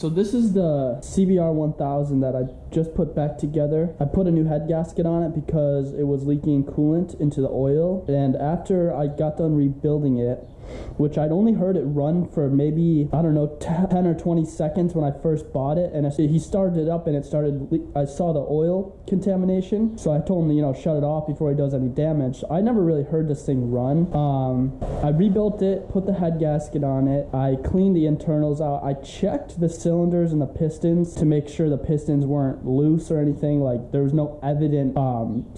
So this is the CBR1000 that I just put back together. I put a new head gasket on it because it was leaking coolant into the oil. And after I got done rebuilding it, which I'd only heard it run for maybe, I don't know, 10 or 20 seconds when I first bought it. And he started it up and it started, I saw the oil contamination. So I told him, you know, shut it off before he does any damage. I never really heard this thing run. I rebuilt it, put the head gasket on it. I cleaned the internals out. I checked the cylinders and the pistons to make sure the pistons weren't loose or anything. Like there was no evident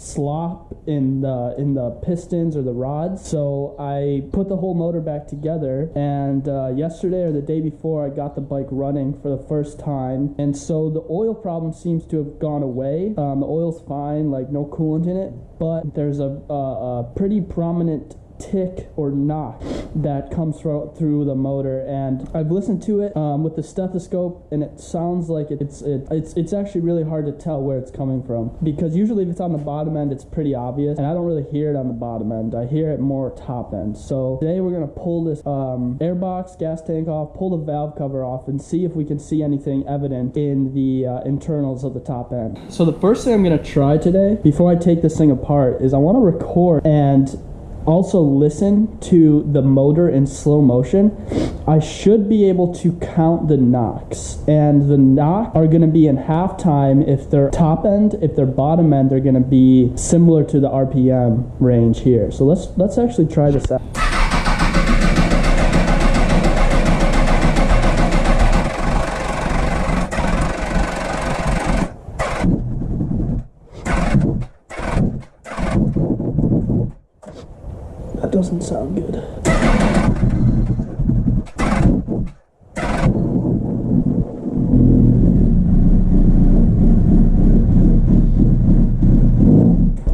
slop in the pistons or the rods. So I put the whole motor back together, and yesterday or the day before I got the bike running for the first time, and so the oil problem seems to have gone away. The oil's fine, like no coolant in it, but there's a pretty prominent tick or knock that comes through the motor, and I've listened to it with the stethoscope, and it sounds like it's actually really hard to tell where it's coming from, because usually if it's on the bottom end it's pretty obvious, and I don't really hear it on the bottom end. I hear it more top end. So today we're gonna pull this air box gas tank off, pull the valve cover off, and see if we can see anything evident in the internals of the top end. So the first thing I'm gonna try today before I take this thing apart is I want to record and also listen to the motor in slow motion. I should be able to count the knocks, and the knock are going to be in half time if they're top end. If they're bottom end, they're going to be similar to the RPM range here. So let's actually try this out. That doesn't sound good.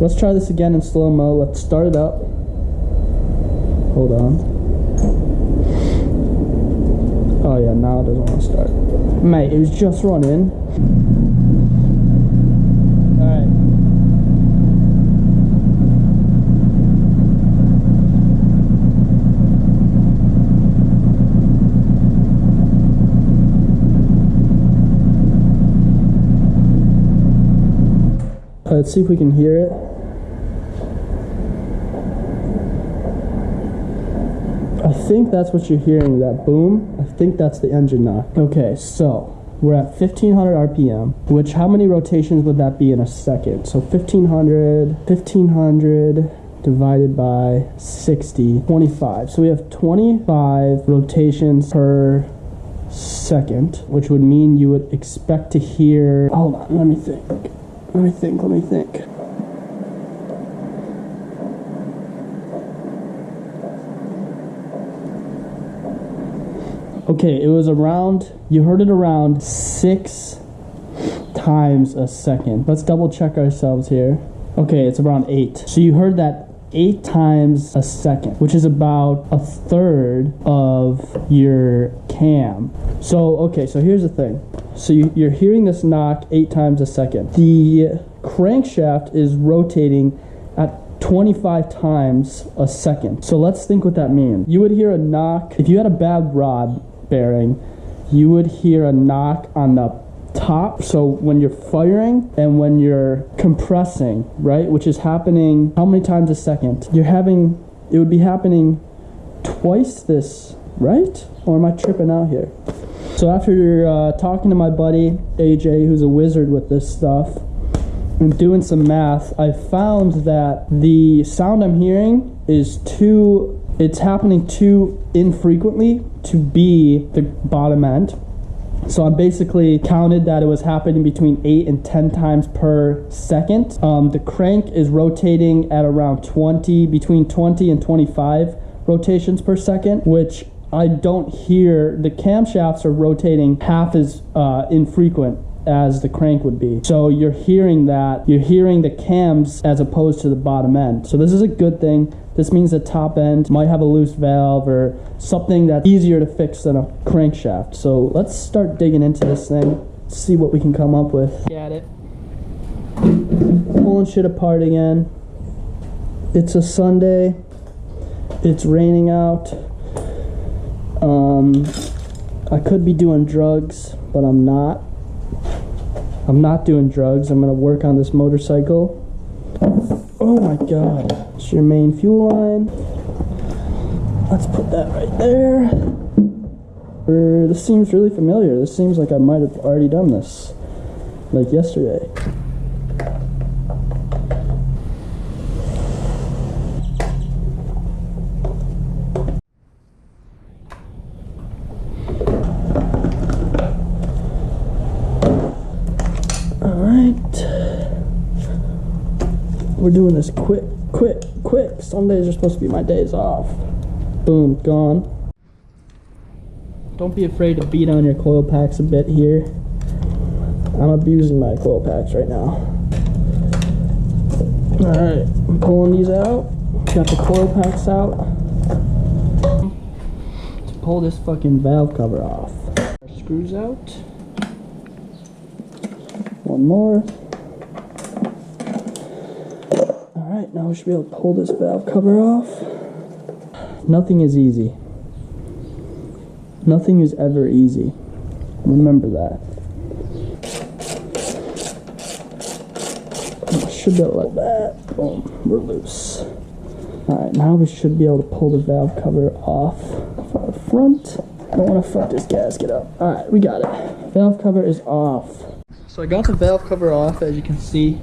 Let's try this again in slow-mo. Let's start it up. Hold on. Oh yeah, now it doesn't want to start. Mate, it was just running. Alright. Let's see if we can hear it. I think that's what you're hearing, that boom. I think that's the engine knock. Okay, so we're at 1500 RPM, which how many rotations would that be in a second? So 1500 divided by 60, 25. So we have 25 rotations per second, which would mean you would expect to hear, hold on, let me think. Okay, it was around, you heard it around 6 times a second. Let's double check ourselves here. Okay, it's around 8. So you heard that 8 times a second, which is about a third of your cam. So, okay, so here's the thing. So you're hearing this knock 8 times a second. The crankshaft is rotating at 25 times a second. So let's think what that means. You would hear a knock, if you had a bad rod bearing, you would hear a knock on the top. So when you're firing and when you're compressing, right, which is happening how many times a second? It would be happening twice this, right? Or am I tripping out here? So after talking to my buddy AJ, who's a wizard with this stuff, and doing some math, I found that the sound I'm hearing is it's happening too infrequently to be the bottom end. So I basically counted that it was happening between 8 and 10 times per second. The crank is rotating at around between 20 and 25 rotations per second, which I don't hear. The camshafts are rotating half as infrequent as the crank would be. So you're hearing the cams as opposed to the bottom end. So this is a good thing. This means the top end might have a loose valve or something that's easier to fix than a crankshaft. So let's start digging into this thing, see what we can come up with. Got it. Pulling shit apart again. It's a Sunday. It's raining out. I could be doing drugs, but I'm not. I'm not doing drugs. I'm gonna work on this motorcycle. Oh my God. It's your main fuel line. Let's put that right there. This seems really familiar. This seems like I might have already done this, like yesterday. We're doing this quick. Some days are supposed to be my days off. Boom, gone. Don't be afraid to beat on your coil packs a bit here. I'm abusing my coil packs right now. Alright, I'm pulling these out. Got the coil packs out. Let's pull this fucking valve cover off. Screws out. One more. Alright, now we should be able to pull this valve cover off. Nothing is easy. Nothing is ever easy. Remember that. I should be able to let that. Boom, we're loose. Alright, now we should be able to pull the valve cover off from the front. I don't want to fuck this gasket up. Alright, we got it. Valve cover is off. So I got the valve cover off, as you can see.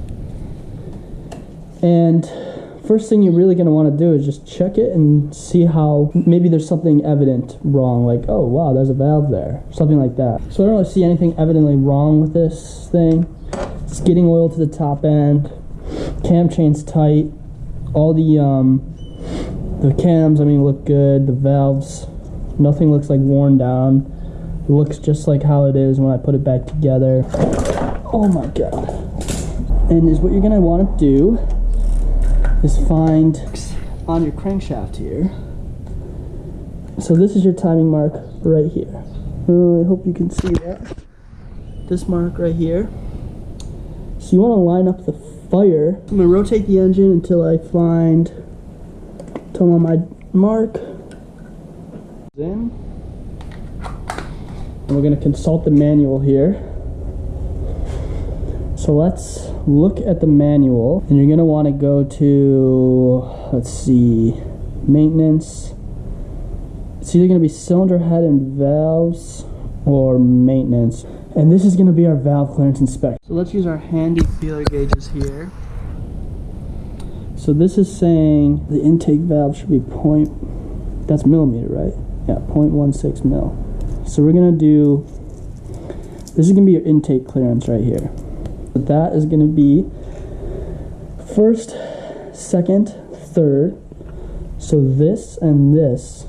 And first thing you're really going to want to do is just check it and see how maybe there's something evident wrong, like, oh wow, there's a valve there, something like that. So I don't really see anything evidently wrong with this thing. It's getting oil to the top end, cam chain's tight, all the cams, I mean, look good, the valves, nothing looks like worn down, it looks just like how it is when I put it back together. Oh my God. And is what you're going to want to do is find on your crankshaft here. So this is your timing mark right here. I hope you can see that. This mark right here. So you want to line up the fire. I'm going to rotate the engine until I find, till on my mark. In. And we're going to consult the manual here. So let's look at the manual, and you're going to want to go to, let's see, maintenance. It's either going to be cylinder head and valves or maintenance. And this is going to be our valve clearance inspection. So let's use our handy feeler gauges here. So this is saying the intake valve should be that's millimeter, right? Yeah, 0.16 mil. So we're going to do, this is going to be your intake clearance right here. That is going to be first, second, third. So this and this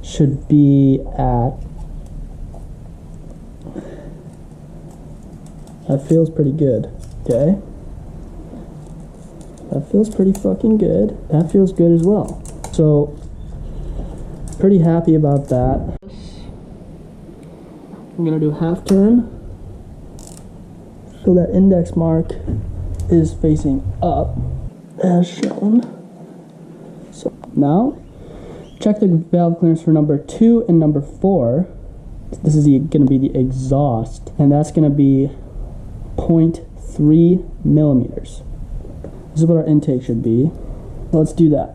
should be at, that feels pretty good, okay? That feels pretty fucking good. That feels good as well. So, pretty happy about that. I'm going to do half turn. So that index mark is facing up, as shown. So now, check the valve clearance for number 2 and number 4. This is going to be the exhaust, and that's going to be 0.3 millimeters. This is what our intake should be. Let's do that.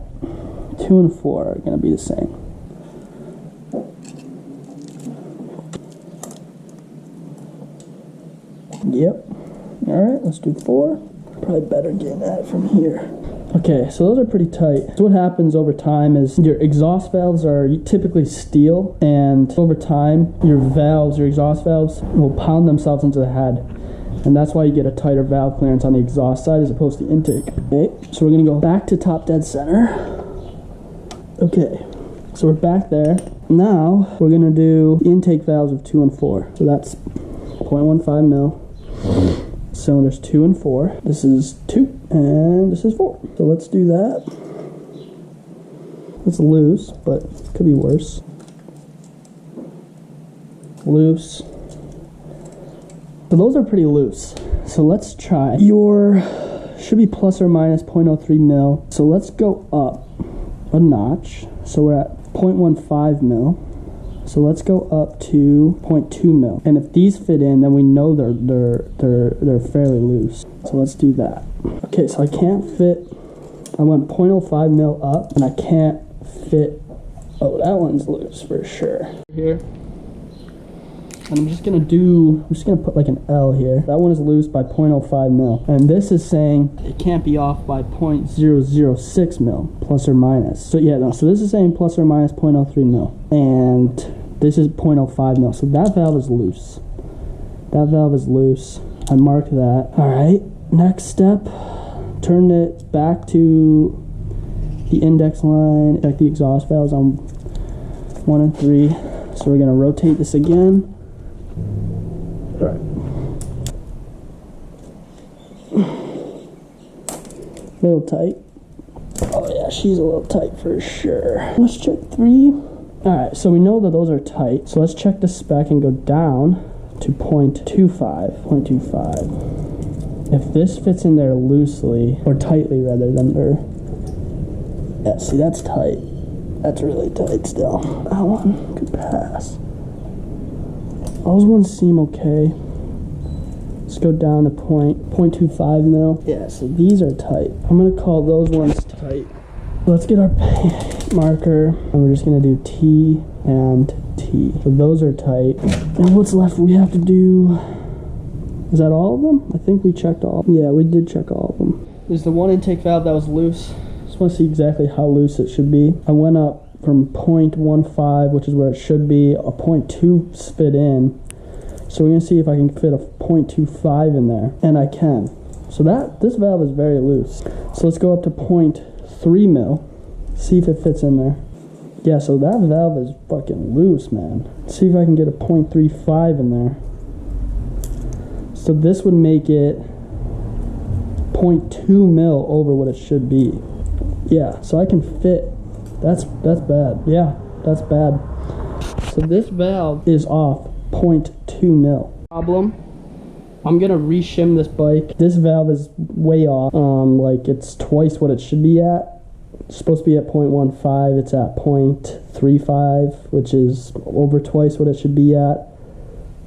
2 and 4 are going to be the same. Yep. Alright, let's do 4. Probably better getting at it from here. Okay, so those are pretty tight. So what happens over time is your exhaust valves are typically steel, and over time your valves, your exhaust valves, will pound themselves into the head. And that's why you get a tighter valve clearance on the exhaust side as opposed to intake. Okay, so we're going to go back to top dead center. Okay, so we're back there. Now we're going to do the intake valves of 2 and 4. So that's 0.15 mil. Cylinders 2 and 4. This is 2 and this is 4. So let's do that. It's loose, but it could be worse. Loose. So those are pretty loose. So let's try. Your should be plus or minus 0.03 mil. So let's go up a notch. So we're at 0.15 mil. So let's go up to 0.2 mil. And if these fit in, then we know they're fairly loose. So let's do that. Okay, so I can't fit, I went 0.05 mil up, and I can't fit, oh, that one's loose for sure. Here. And I'm just gonna put like an L here. That one is loose by 0.05 mil. And this is saying it can't be off by 0.006 mil, plus or minus. So yeah, no, so this is saying plus or minus 0.03 mil. And this is 0.05 mil. So that valve is loose. That valve is loose. I marked that. All right, next step, turn it back to the index line. Check the exhaust valves on 1 and 3. So we're gonna rotate this again. All right. A little tight. Oh yeah, she's a little tight for sure. Let's check 3. All right, so we know that those are tight. So let's check the spec and go down to 0.25. 0.25. If this fits in there loosely, or tightly rather, then they're, yeah, see, that's tight. That's really tight still. That one could pass. Those ones seem okay. Let's go down to 0.25 mil. Yeah, so these are tight. I'm gonna call those ones tight. Let's get our marker, and we're just gonna do T and T. So those are tight. And what's left we have to do, is that all of them? I think we checked all. Yeah, we did check all of them. There's the one intake valve that was loose. Just want to see exactly how loose it should be. I went up from 0.15, which is where it should be. A 0.2 fit in. So we're gonna see if I can fit a 0.25 in there, and I can. So this valve is very loose. So let's go up to 0.3 mil, see if it fits in there. Yeah, so that valve is fucking loose, man. Let's see if I can get a 0.35 in there. So this would make it 0.2 mil over what it should be. Yeah, so I can fit. That's bad. Yeah, that's bad. So this valve is off 0.2 mil. Problem, I'm gonna re-shim this bike. This valve is way off. Like it's twice what it should be at. It's supposed to be at 0.15. It's at 0.35, which is over twice what it should be at.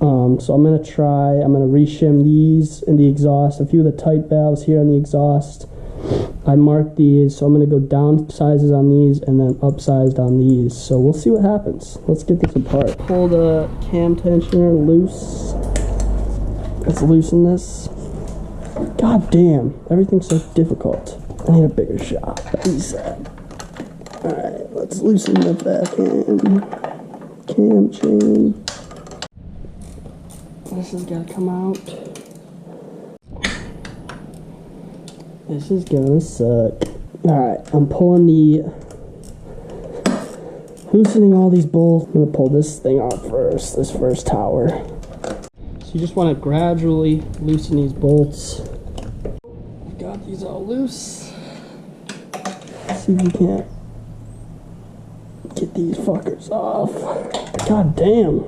So I'm gonna re-shim these in the exhaust. A few of the tight valves here on the exhaust. I marked these, so I'm going to go down sizes on these and then upsized on these. So we'll see what happens. Let's get this apart. Pull the cam tensioner loose. Let's loosen this. God damn, everything's so difficult. I need a bigger shot. Alright, let's loosen the back end. Cam chain. This has got to come out. This is gonna suck. Alright, I'm loosening all these bolts. I'm gonna pull this thing off first, this first tower. So you just want to gradually loosen these bolts. I've got these all loose. Let's see if we can't get these fuckers off. God damn.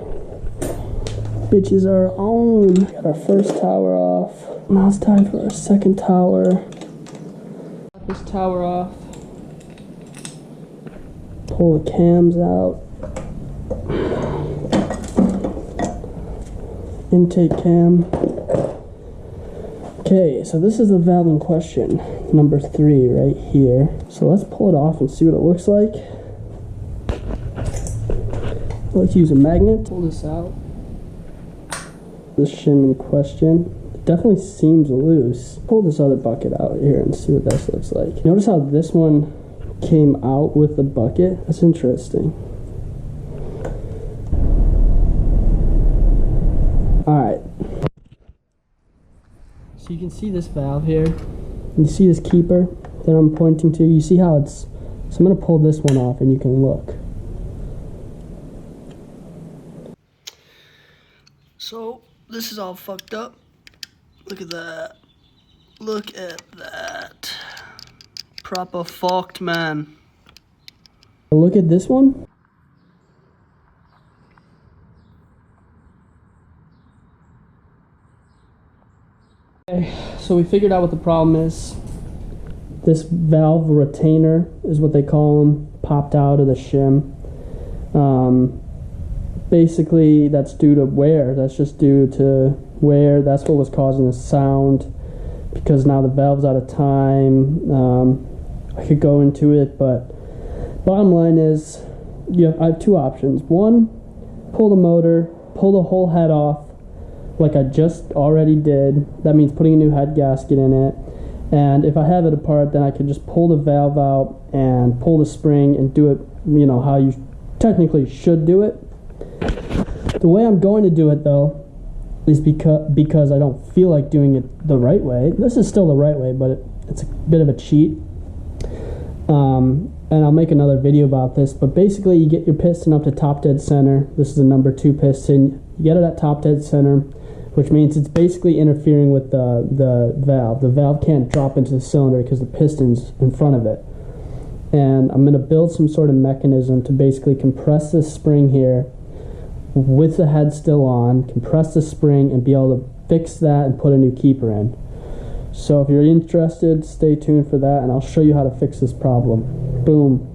Bitches are on. Got our first tower off. Now it's time for our second tower. This tower off. Pull the cams out. Intake cam. Okay, so this is the valve in question, number 3 right here. So let's pull it off and see what it looks like. I like to use a magnet. Pull this out. This shim in question. Definitely seems loose. Pull this other bucket out here and see what this looks like. Notice how this one came out with the bucket? That's interesting. Alright. So you can see this valve here. You see this keeper that I'm pointing to? You see how it's... So I'm going to pull this one off and you can look. So this is all fucked up. Look at that. Look at that. Proper fucked, man. Look at this one. Okay, so we figured out what the problem is. This valve retainer is what they call them, popped out of the shim. basically, that's due to wear. That's just due to wear. That's what was causing the sound, because now the valve's out of time. I could go into it, but bottom line is, I have two options. One, pull the motor, pull the whole head off, like I just already did. That means putting a new head gasket in it. And if I have it apart, then I can just pull the valve out and pull the spring and do it, how you technically should do it. The way I'm going to do it, though, is because I don't feel like doing it the right way. This is still the right way, but it's a bit of a cheat. And I'll make another video about this, but basically you get your piston up to top dead center. This is a number 2 piston. You get it at top dead center, which means it's basically interfering with the valve. The valve can't drop into the cylinder because the piston's in front of it. And I'm going to build some sort of mechanism to basically compress this spring here with the head still on, compress the spring, and be able to fix that and put a new keeper in. So if you're interested, stay tuned for that, and I'll show you how to fix this problem. Boom.